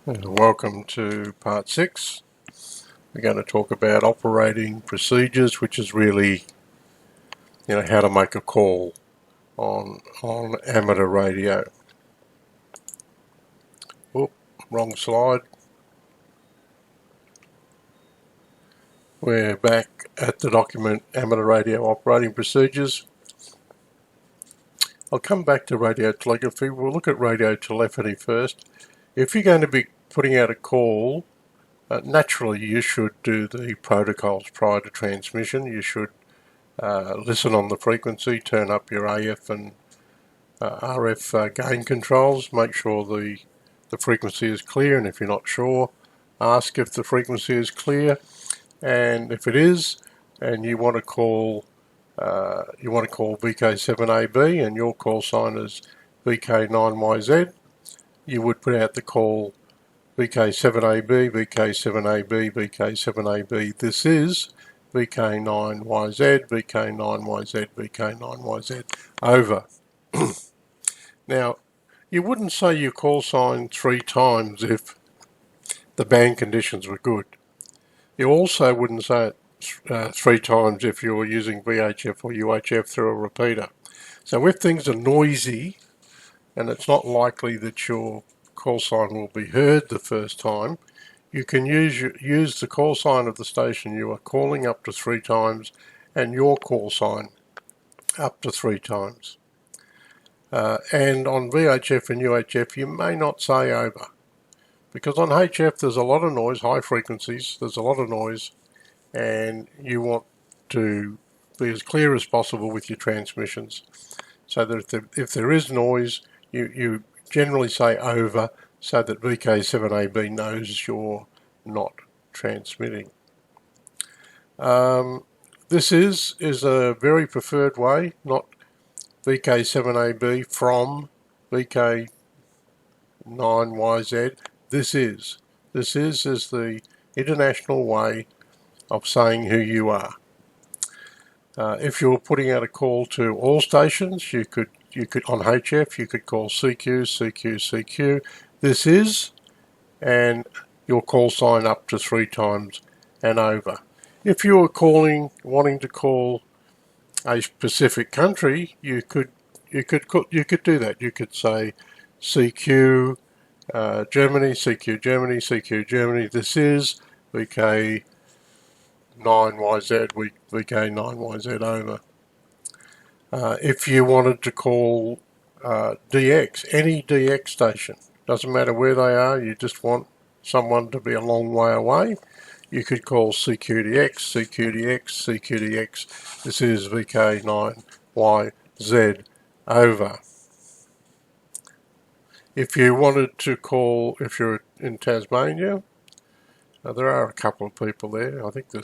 Welcome to part 6. We're going to talk about operating procedures, which is really, how to make a call on amateur radio. Oop, wrong slide. We're back at the document amateur radio operating procedures. I'll come back to radio telegraphy. We'll look at radio telephony first. If you're going to be putting out a call, naturally you should do the protocols prior to transmission. You should listen on the frequency, turn up your AF and RF gain controls, make sure the frequency is clear, and if you're not sure, ask if the frequency is clear, and if it is, and you want to call VK7AB and your call sign is VK9YZ, you would put out the call VK7AB, VK7AB, VK7AB, this is VK9YZ, VK9YZ, VK9YZ, over. Now, you wouldn't say your call sign 3 times if the band conditions were good. You also wouldn't say it 3 times if you're using VHF or UHF through a repeater. So if things are noisy and it's not likely that your call sign will be heard the first time, you can use the call sign of the station you are calling up to 3 times and your call sign up to 3 times. And on VHF and UHF you may not say over, because on HF there's a lot of noise, high frequencies, there's a lot of noise, and you want to be as clear as possible with your transmissions, so that if there is noise, you generally say over, so that VK7AB knows you're not transmitting. This is a very preferred way, not VK7AB from VK9YZ. This is the international way of saying who you are. If you're putting out a call to all stations, you could on HF you could call CQ, CQ, CQ. This is, and your call sign up to 3 times and over. If you were wanting to call a specific country, you could do that. You could say CQ Germany, CQ Germany, CQ Germany. This is VK9YZ, VK9YZ over. If you wanted to call DX, any DX station, doesn't matter where they are, you just want someone to be a long way away, you could call CQDX, CQDX, CQDX. This is VK9YZ over. If you wanted to call, if you're in Tasmania, there are a couple of people there. I think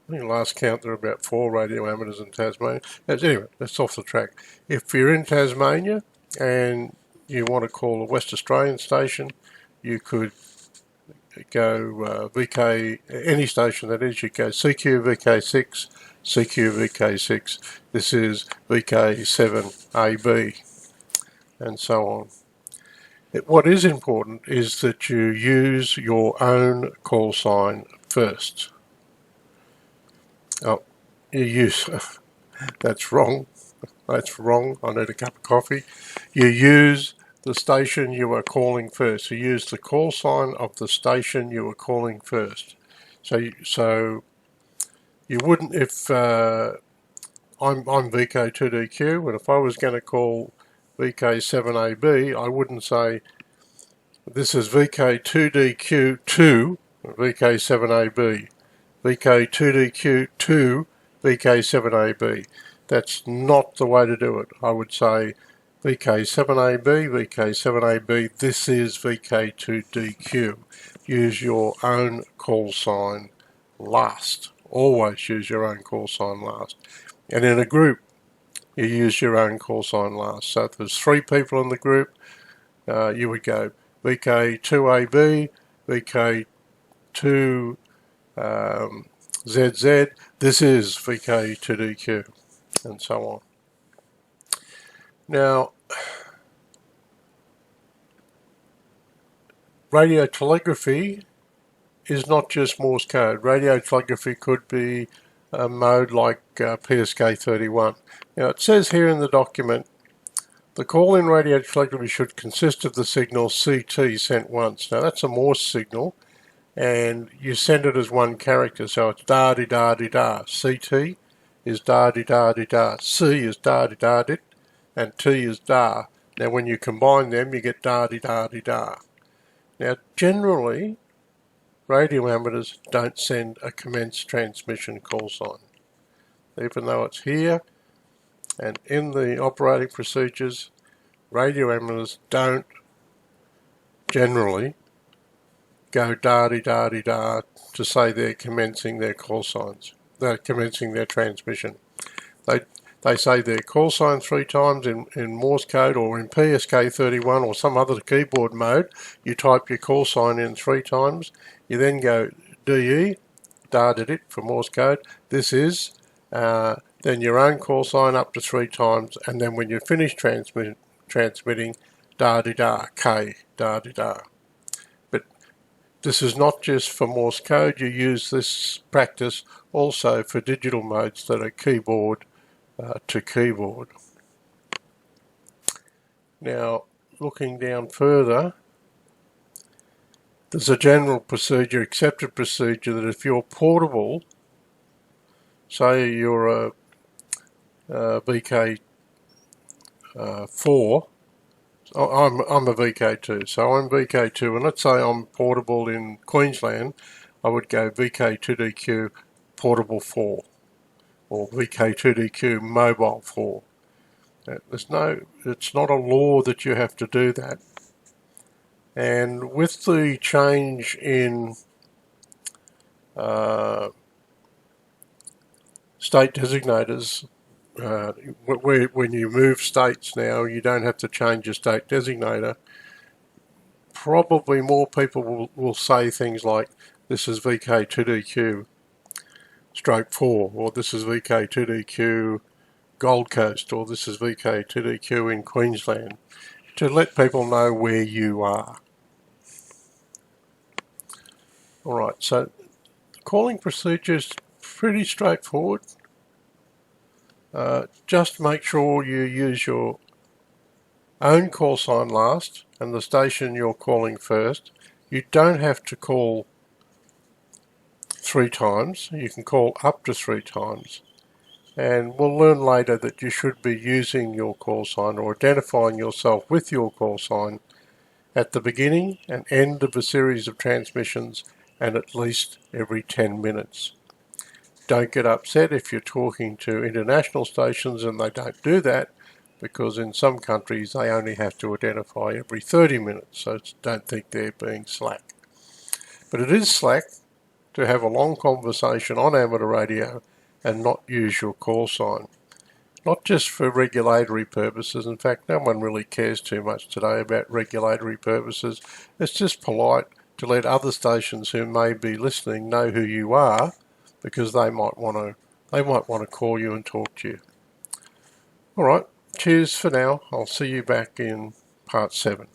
last count there are about 4 radio amateurs in Tasmania. Anyway, that's off the track. If you're in Tasmania and you want to call a West Australian station, you could go VK, any station that is, you go CQ VK6, CQ VK6, this is VK7AB, and so on. What is important is that you use your own call sign first. Oh, that's wrong. That's wrong. I need a cup of coffee. You use the station you are calling first. You use the call sign of the station you are calling first. So you wouldn't, if I'm VK2DQ, and if I was going to call VK7AB, I wouldn't say this is VK2DQ2 VK7AB, VK2DQ2 VK7AB. That's not the way to do it. I would say VK7AB, VK7AB, this is VK2DQ. Use your own call sign last. Always use your own call sign last. And in a group, you use your own call sign last. So if there's 3 people in the group, you would go VK2AB, VK2ZZ, this is VK2DQ, and so on. Now, radio telegraphy is not just Morse code. Radio telegraphy could be a mode like PSK31. Now it says here in the document, the call in radio telegraphy should consist of the signal CT sent once. Now that's a Morse signal, and you send it as one character, so it's da-di-da-di-da. CT is da-di-da-di-da. C is da-di-da-dit, and T is da. Now when you combine them, you get da-di-da-di-da. Now generally, radio amateurs don't send a commence transmission call sign. Even though it's here, and in the operating procedures, radio amateurs don't generally go da-di-da-di-da to say they're commencing their call signs. They're commencing their transmission. They say their call sign 3 times in Morse code, or in PSK31 or some other keyboard mode. You type your call sign in 3 times. You then go DE, da-di-dit for Morse code. This is then your own call sign up to 3 times, and then when you finish transmitting, da-di-da, K, da-di-da. But this is not just for Morse code. You use this practice also for digital modes that are keyboard to keyboard. Now, looking down further, there's a general procedure, accepted procedure, that if you're portable, say you're a VK4, I'm a VK2, so I'm VK2, and let's say I'm portable in Queensland, I would go VK2DQ portable 4, or VK2DQ mobile 4. It's not a law that you have to do that. And with the change in state designators, when you move states now, you don't have to change your state designator. Probably more people will say things like, this is VK2DQ stroke 4, or this is VK2DQ Gold Coast, or this is VK2DQ in Queensland, to let people know where you are. Alright, so the calling procedure is pretty straightforward. Just make sure you use your own call sign last and the station you're calling first. You don't have to call 3 times. You can call up to 3 times. And we'll learn later that you should be using your call sign or identifying yourself with your call sign at the beginning and end of a series of transmissions, and at least every 10 minutes. Don't get upset if you're talking to international stations and they don't do that, because in some countries they only have to identify every 30 minutes, so don't think they're being slack. But it is slack to have a long conversation on amateur radio and not use your call sign. Not just for regulatory purposes. In fact, no one really cares too much today about regulatory purposes. It's just polite to let other stations who may be listening know who you are, because they might want to call you and talk to you. Alright, cheers for now. I'll see you back in part 7.